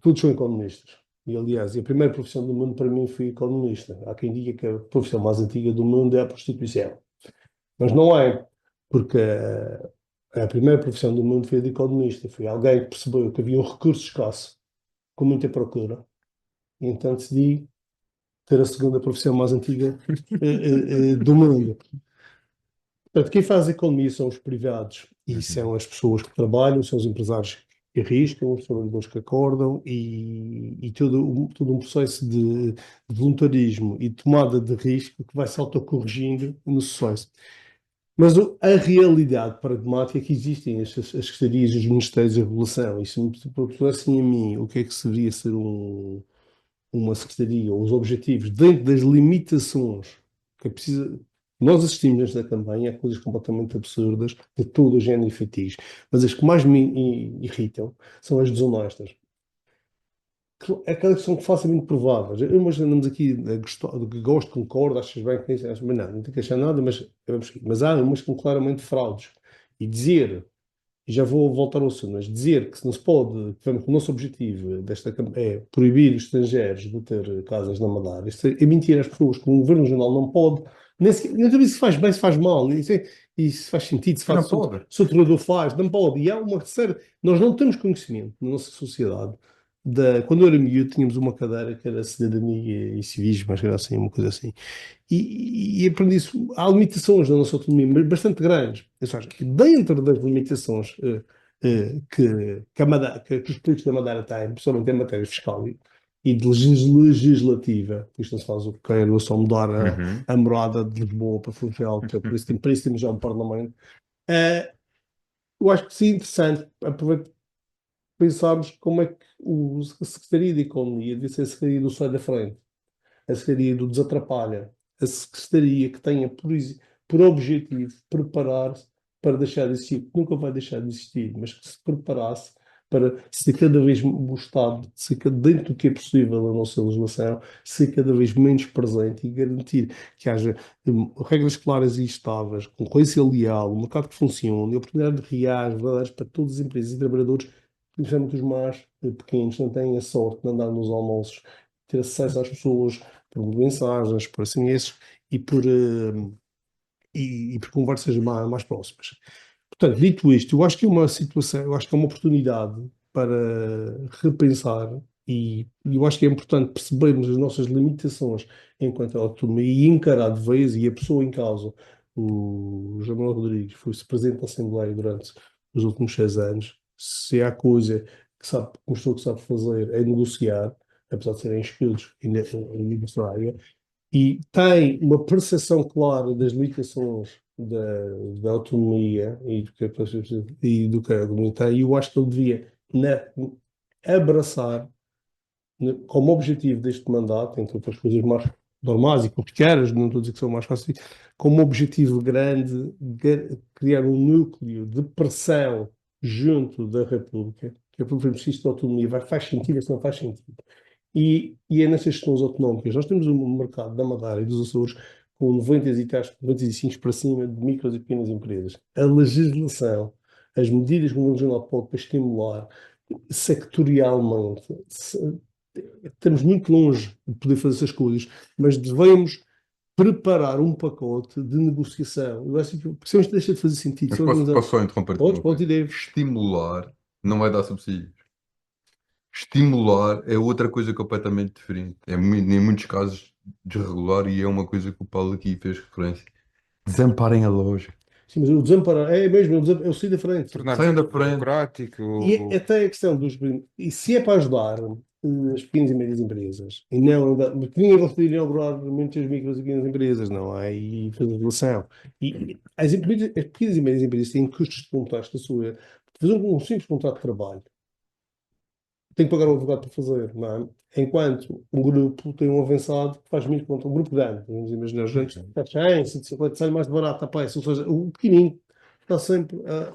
Speaker 3: todos são economistas. E, aliás, a primeira profissão do mundo para mim foi economista. Há quem diga que a profissão mais antiga do mundo é a prostituição. Mas não é, porque a primeira profissão do mundo foi a de economista. Foi alguém que percebeu que havia um recurso escasso, com muita procura, e então decidi ter a segunda profissão mais antiga do mundo. Portanto, quem faz a economia são os privados e são as pessoas que trabalham, são os empresários que arriscam, os trabalhadores que acordam e todo um processo de voluntarismo e tomada de risco que vai se autocorrigindo no sucesso. Mas a realidade pragmática é que existem as secretarias e os ministérios de regulação. E se me propusessem a mim o que é que seria ser uma secretaria, ou os objetivos, dentro das limitações que é preciso. Nós assistimos nesta campanha a coisas completamente absurdas de todo o género e feitiço. Mas as que mais me irritam são as desonestas. Aquelas que são facilmente prováveis. Eu imagino, andamos aqui a gosto, concordo, achas bem com isso, mas não tenho que achar nada, mas há umas que são claramente fraudes. E dizer, e já vou voltar ao assunto, mas dizer que não se pode, que o nosso objetivo desta campanha é proibir os estrangeiros de ter casas na Madeira, isso é mentir às pessoas que o Governo Regional não pode, nem sequer, não sei se faz bem, se faz mal, isso faz sentido, se faz,
Speaker 1: Não pode.
Speaker 3: se o tornador faz, não pode. E há uma série, nós não temos conhecimento na nossa sociedade. Quando eu era miúdo, tínhamos uma cadeira que era cidadania e civismo, mas era assim, uma coisa assim. E aprendi isso. Há limitações na nossa autonomia, mas bastante grandes. Ou seja, dentro das limitações que os políticos da Madeira têm, principalmente em matéria fiscal e de legislativa, isto não se faz o que quer, é só mudar
Speaker 1: Uhum.
Speaker 3: a morada de Lisboa para Funchal, que é por isso temos já um Parlamento. Eu acho que sim, interessante pensarmos como é que a Secretaria de Economia devia ser a Secretaria do Sai da Frente, a Secretaria do Desatrapalha, a secretaria que tenha por objetivo preparar-se para deixar de existir, que nunca vai deixar de existir, mas que se preparasse para ser cada vez o Estado, dentro do que é possível a nossa legislação, ser cada vez menos presente e garantir que haja regras claras e estáveis, concorrência leal, um mercado que funcione, oportunidade de reais verdadeiras para todas as empresas e trabalhadores, principalmente os mais pequenos, não têm a sorte de andar nos almoços, ter acesso às pessoas por mensagens, por SMS e por conversas mais próximas. Portanto, dito isto, eu acho que é uma situação, eu acho que é uma oportunidade para repensar e eu acho que é importante percebermos as nossas limitações enquanto autonomia e encarar de vez, e a pessoa em causa, o João Manuel Rodrigues, foi-se presidente da Assembleia durante os últimos 6 anos. Se há coisa que sabe, mostrou que sabe fazer é negociar, apesar de serem escudos em área, e tem uma percepção clara das limitações da autonomia e do que a comunidade tem, e eu acho que ele devia abraçar, como objetivo deste mandato, entre outras coisas mais normais e corriqueiras, não estou a dizer que são mais fáceis, como objetivo grande, criar um núcleo de pressão junto da República, que a República precisa de autonomia, faz sentido, se não faz sentido. E é nessas questões autonómicas. Nós temos um mercado da Madeira e dos Açores com 90 e tais, 95 para cima de micros e pequenas empresas. A legislação, as medidas que o Governo Regional pode para estimular sectorialmente, estamos muito longe de poder fazer essas coisas, mas devemos preparar um pacote de negociação. Eu acho que isto deixa de fazer sentido.
Speaker 2: Mas posso só interromper?
Speaker 3: Pode ideia.
Speaker 2: Estimular não vai dar subsídios. Estimular é outra coisa completamente diferente. É em muitos casos desregular e é uma coisa que o Paulo aqui fez referência. Desamparem a loja.
Speaker 3: Sim, mas o desamparar, é mesmo, eu saí da frente.
Speaker 2: Saiam da frente.
Speaker 1: Democrático.
Speaker 3: E até a questão e se é para ajudar as pequenas e médias empresas, e não, ninguém vai poder inaugurar muitas micros e pequenas empresas, não é? E fazer relação. E as pequenas e médias empresas têm custos de contacto da sua. Fazer um simples contrato de trabalho tem que pagar um advogado para fazer, não é? Enquanto um grupo tem um avançado que faz muito contra um grupo grande, vamos imaginar, os grandes está 100, 150, sai mais barato, ou seja, o pequenino está sempre a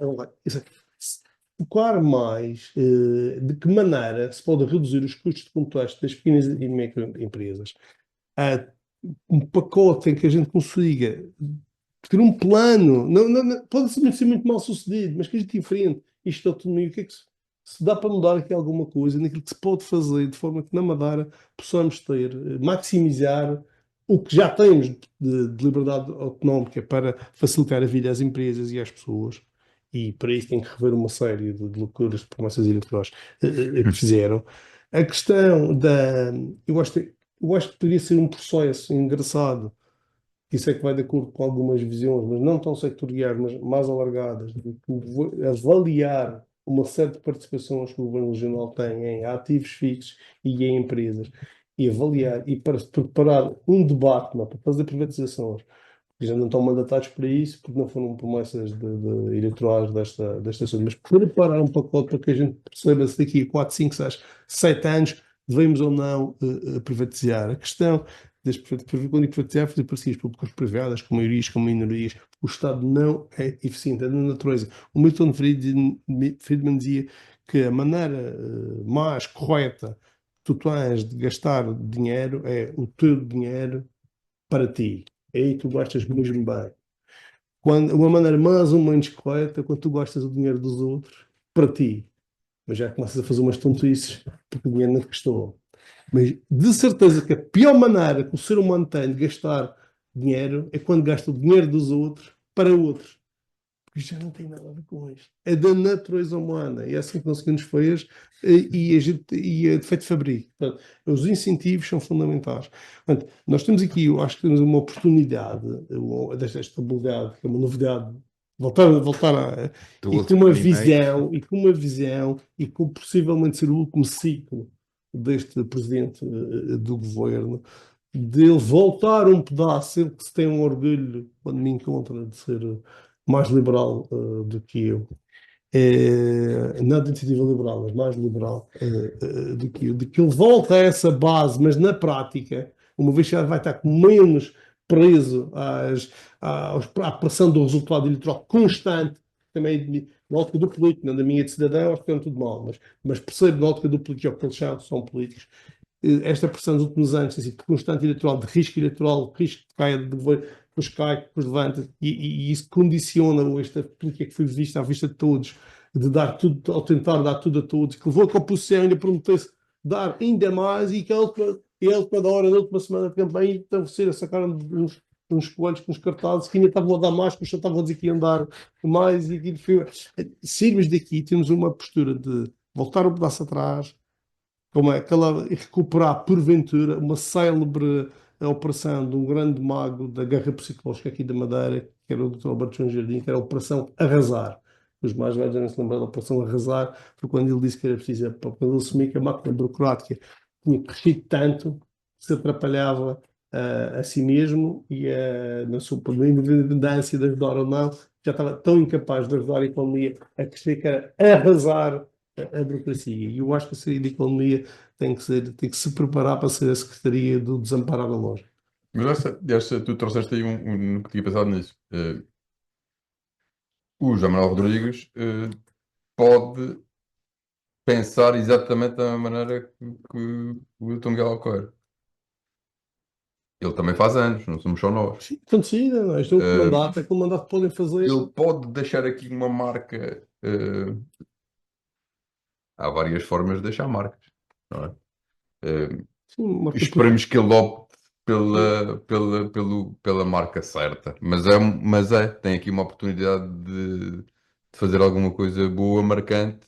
Speaker 3: focar mais de que maneira se pode reduzir os custos de contexto das pequenas e microempresas. Um pacote em que a gente consiga ter um plano, pode ser muito mal sucedido, mas que a gente enfrente isto de autonomia, o que é que se dá para mudar aqui alguma coisa naquilo que se pode fazer, de forma que na Madeira possamos ter, maximizar o que já temos de liberdade autonómica para facilitar a vida às empresas e às pessoas. E para isso tem que rever uma série de loucuras de promessas eleitorais que fizeram. A questão eu acho que poderia ser um processo engraçado. Isso é que vai de acordo com algumas visões, mas não tão sectoriais, mas mais alargadas, de avaliar uma série de participações que o Governo Regional tem em ativos fixos e em empresas, e avaliar, e para se preparar um debate, para fazer privatizações, que já não estão mandatados para isso, porque não foram promessas eleitorais desta zona, mas preparar um pacote para que a gente perceba se daqui a 4, 5, 6, 7 anos devemos ou não privatizar. A questão quando privatizar, fazer parcerias públicas privadas, com maiorias, com minorias, o Estado não é eficiente, é da natureza. O Milton Friedman dizia que a maneira mais correta que tu tens de gastar dinheiro é o teu dinheiro para ti. É aí que tu gastas mesmo bem. Uma maneira mais ou menos correta, quando tu gastas o dinheiro dos outros para ti. Mas já começas a fazer umas tontices porque o dinheiro não te custou. Mas de certeza que a pior maneira que o ser humano tem de gastar dinheiro é quando gasta o dinheiro dos outros para outros. Porque já não tem nada a ver com isto. É da natureza humana. E é assim que não se nos fez e é de feito fabrico. Portanto, os incentivos são fundamentais. Portanto, nós temos aqui, eu acho que temos uma oportunidade desta estabilidade, que é uma novidade. Voltar e com uma visão e com possivelmente ser o último ciclo deste presidente do governo, de ele voltar um pedaço, ele que se tem um orgulho quando me encontra de ser mais liberal do que eu, não de iniciativa liberal, mas mais liberal do que eu, de que ele volta a essa base, mas na prática, uma vez que já vai estar com menos preso à pressão do resultado eleitoral constante, também na ótica do político, não da minha de cidadão, acho que é tudo mal, mas percebo na ótica do político que eles são políticos. Esta pressão dos últimos anos tem sido constante eleitoral, de risco eleitoral, risco de caia, depois cai, depois levanta, e isso condiciona esta política que foi vista à vista de todos, de dar tudo, ao tentar dar tudo a todos, que levou a que a oposição ainda prometesse dar ainda mais e que ele, cada hora, na última semana de campanha, então, a sacar uns coelhos com os cartazes que ainda estavam a dar mais, porque já estavam a dizer que iam dar mais, e aquilo foi. Sairmos daqui, temos uma postura de voltar um pedaço atrás, como é aquela recuperar porventura uma célebre operação de um grande mago da guerra psicológica aqui da Madeira, que era o Dr. Alberto João Jardim, que era a Operação Arrasar. Os mais velhos devem se lembrar da Operação Arrasar, foi quando ele disse que era preciso, quando ele assumiu que a máquina burocrática tinha crescido tanto que se atrapalhava a si mesmo e na sua independência de ajudar ou não, já estava tão incapaz de ajudar a economia a crescer que era arrasar a burocracia. E eu acho que a Secretaria de Economia tem que se preparar para ser a Secretaria do Desamparo à Loja.
Speaker 2: Mas tu trouxeste aí nunca tinha pensado nisso. O João Manuel Rodrigues pode pensar exatamente da maneira que o Dr. Miguel Alcoa. Ele também faz anos, não somos só nós.
Speaker 3: Sim, acontecida, não é? Isto é um mandato, aquele mandato que podem fazer.
Speaker 2: Ele pode deixar aqui uma marca. Há várias formas de deixar marcas, não é?
Speaker 3: Sim, uma
Speaker 2: Esperemos que ele opte pela marca certa, mas tem aqui uma oportunidade de fazer alguma coisa boa, marcante.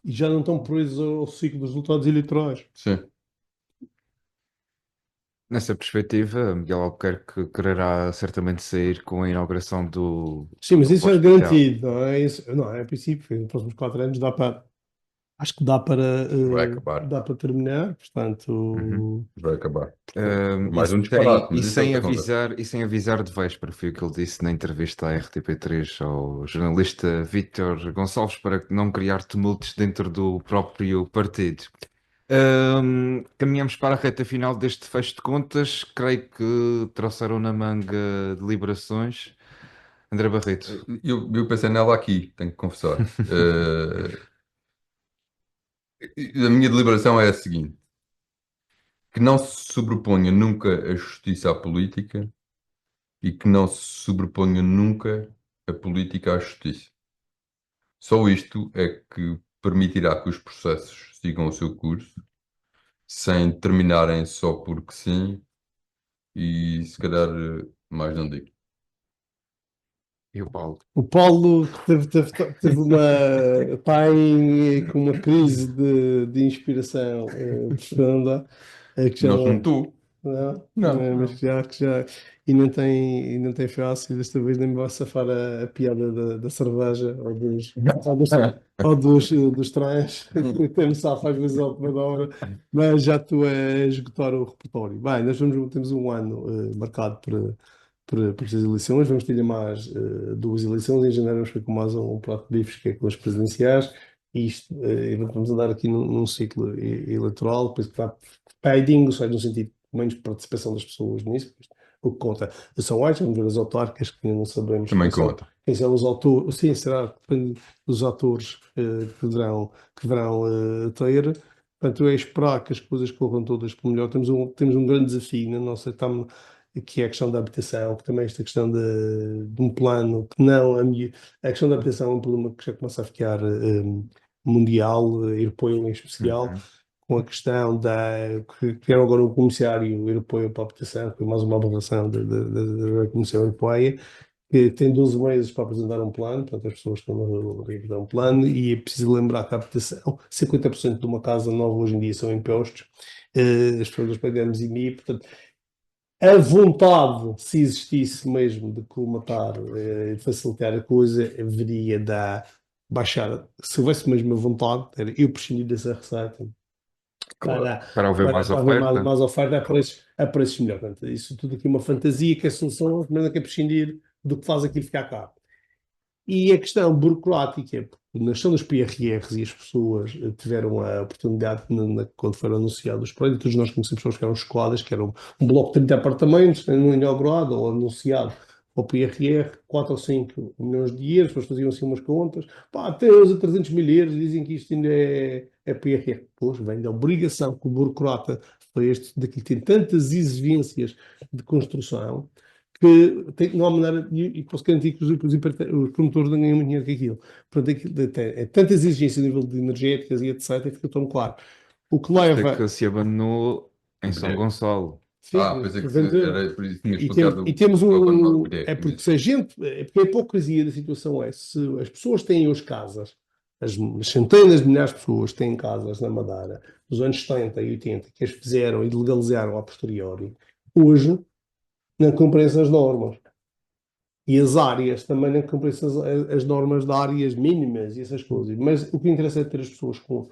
Speaker 3: E já não estão presos ao ciclo dos resultados eleitorais.
Speaker 2: Sim.
Speaker 1: Nessa perspectiva, Miguel Albuquerque quererá certamente sair com a inauguração do
Speaker 3: Sim, mas
Speaker 1: do
Speaker 3: isso é
Speaker 1: hospital.
Speaker 3: garantido, não é? Não, é a princípio, nos próximos 4 anos acho que
Speaker 2: Vai acabar.
Speaker 3: dá para terminar, portanto,
Speaker 2: Vai acabar.
Speaker 1: Um,
Speaker 2: Mais
Speaker 1: e
Speaker 2: um disparate,
Speaker 1: sem,
Speaker 2: mas
Speaker 1: e
Speaker 2: isso é
Speaker 1: sem
Speaker 2: outra conversa.
Speaker 1: avisar, e sem avisar de véspera, foi o que ele disse na entrevista à RTP3 ao jornalista Vítor Gonçalves, para não criar tumultos dentro do próprio partido. Caminhamos para a reta final deste fecho de contas. Creio que trouxeram na manga deliberações. André Barreto.
Speaker 2: Eu pensei nela aqui, tenho que confessar. A minha deliberação é a seguinte: que não se sobreponha nunca a justiça à política e que não se sobreponha nunca a política à justiça. Só isto é que permitirá que os processos sigam o seu curso, sem terminarem só porque sim, e se calhar mais não digo.
Speaker 1: E o Paulo.
Speaker 3: o Paulo teve está com uma crise de inspiração profunda, que já
Speaker 2: Não sou tu.
Speaker 3: não,
Speaker 2: Não.
Speaker 3: mas que já e não tem fácil, desta vez nem me vai safar a piada da cerveja ou dos trens, que temos safo às vezes à última hora, mas já estou a esgotar o repertório. Bem, temos um ano marcado por estas eleições, vamos ter mais 2 eleições, em janeiro vamos ter com mais um prato de bifes, que é com as presidenciais, e isto, vamos andar aqui num ciclo eleitoral, depois que vai fading, ou seja, no sentido de menos participação das pessoas nisso, o que conta são as, vamos ver as autárquicas, que ainda não sabemos
Speaker 2: Também
Speaker 3: quem são,
Speaker 2: conta.
Speaker 3: quem são os autores, sim, será, depende dos atores que deverão ter. Portanto, é esperar que as coisas corram todas pelo melhor. Temos um grande desafio na nossa, que é a questão da habitação, que também esta questão de um plano que não, a questão da habitação é um problema que já começa a ficar mundial, europeu em especial, com a questão que criaram agora um comissário europeu para a habitação, que foi mais uma aberração da Comissão Europeia, que tem 12 meses para apresentar um plano, portanto as pessoas estão a apresentar um plano, e é preciso lembrar que a habitação, 50% de uma casa nova hoje em dia são impostos, as pessoas pagamos IMI, portanto a vontade, se existisse mesmo, de colmatar e facilitar a coisa, haveria de baixar. Se houvesse mesmo a vontade, era eu prescindir dessa receita
Speaker 1: Para haver mais
Speaker 3: haver
Speaker 1: oferta.
Speaker 3: mais oferta a preços melhores. Portanto, isso tudo aqui é uma fantasia, que a solução primeiro é prescindir do que faz aquilo ficar caro. E a questão burocrática, é porque na questão dos PRRs e as pessoas tiveram a oportunidade, quando foram anunciados os prédios, todos nós conhecemos pessoas que eram escoladas, que eram um bloco de 30 apartamentos, inaugurado ou anunciado ao PRR, 4 ou 5 milhões de euros, depois faziam assim umas contas, pá, até hoje a 300 mil euros, dizem que isto ainda é PRR. Pois vem da obrigação que o burocrata foi este, daqui tem tantas exigências de construção, que não há maneira, e posso garantir que os promotores não ganham muito dinheiro com aquilo. Portanto, é tantas exigências a nível de energéticas e etc, que fica tão claro. O que
Speaker 1: Isto é
Speaker 3: leva.
Speaker 1: que se abandonou em São Gonçalo.
Speaker 3: Sim,
Speaker 2: Pensei que
Speaker 3: portanto,
Speaker 2: era por isso que tinha
Speaker 3: e
Speaker 2: explicado
Speaker 3: temos
Speaker 2: o abandono
Speaker 3: um.
Speaker 2: do PRR.
Speaker 3: É porque se a gente. É porque a hipocrisia da situação é: se as pessoas têm hoje casas, as centenas de milhares de pessoas têm casas na Madeira, dos anos 70 e 80, que as fizeram e legalizaram a posteriori, hoje não cumprem as normas. E as áreas também não cumprem as normas de áreas mínimas e essas coisas. Mas o que interessa é ter as pessoas com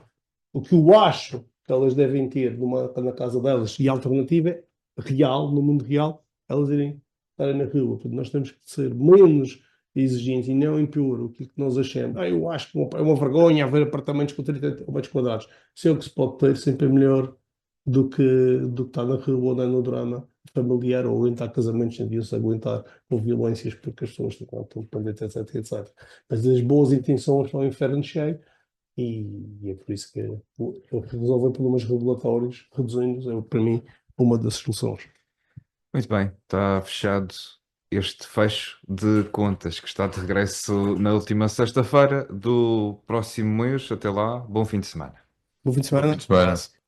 Speaker 3: o que eu acho que elas devem ter na casa delas e a alternativa é real, no mundo real, elas irem estar na rua. Portanto, nós temos que ser menos exigentes e não impor o que nós achamos. Eu acho que é uma vergonha haver apartamentos com 30 metros quadrados. Se é o que se pode ter, sempre é melhor do que estar na rua ou andar no drama familiar ou aguentar casamentos sem Deus, aguentar com violências porque as pessoas estão dependentes, etc, etc. Mas as boas intenções são o inferno cheio e é por isso que resolver problemas regulatórios, reduzindo-os, é para mim uma das soluções.
Speaker 1: Muito bem, está fechado este fecho de contas que está de regresso na última sexta-feira do próximo mês. Até lá, bom fim de semana.
Speaker 3: Bom fim de
Speaker 2: Bom
Speaker 3: semana.
Speaker 2: fim de semana.
Speaker 3: Abraço.